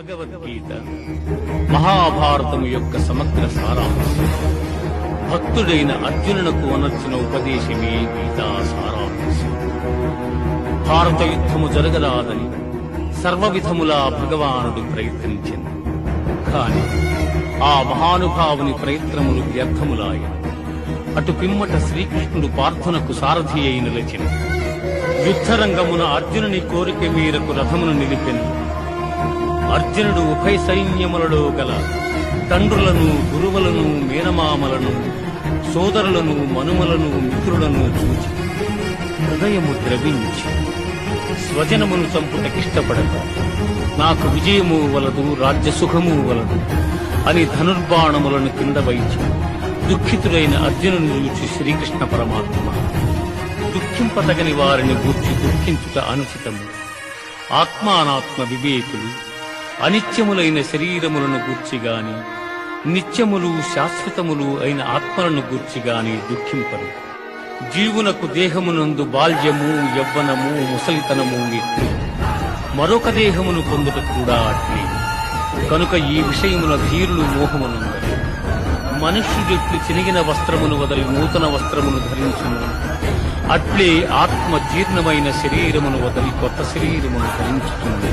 భగవద్గీత మహాభారతము యొక్క సమగ్ర సారాంశం. భక్తుడైన అర్జునునకు అనర్చిన ఉపదేశమే గీతా సారాంశం. భారత యుద్ధము జరగరాదని సర్వవిధములా భగవానుడు ప్రయత్నించింది. కాని ఆ మహానుభావుని ప్రయత్నములు వ్యర్థములాయ. అటు పిమ్మట శ్రీకృష్ణుడు పార్థునకు సారథి అయి నిలిచెను. యుద్ధరంగమున అర్జునుని కోరిక మేరకు రథమును నిలిపెను. అర్జునుడు ఉభయ సైన్యములలో గల తండ్రులను, గురువులను, మేనమామలను, సోదరులను, మనుమలను, మిత్రులను చూచి హృదయము ద్రవించి స్వజనమును చంపుటకిష్టపడక నాకు విజయము వలదు, రాజ్యసుఖము వలదు అని ధనుర్బాణములను కింద వైచి దుఃఖితుడైన అర్జునుని చూచి శ్రీకృష్ణ పరమాత్మ, దుఃఖింపతగని వారిని గూర్చి దుఃఖించుట అనుచితము. ఆత్మానాత్మ వివేకులు అనిత్యములైన శరీరములను గూర్చిగాని, నిత్యములు శాశ్వతములు అయిన ఆత్మలను గూర్చిగాని దుఃఖింపరు. జీవునకు దేహమునందు బాల్యము, యవ్వనము, ముసలితనము ఎట్లు, మరొక దేహమును పొందుట కూడా అట్లే. కనుక ఈ విషయమున ధీరులు మోహమునుందరు. మనుష్యుడెట్లు చినిగిన వస్త్రమును వదలి నూతన వస్త్రమును ధరించును, అట్లే ఆత్మ జీర్ణమైన శరీరమును వదలి కొత్త శరీరమును ధరించుతుంది.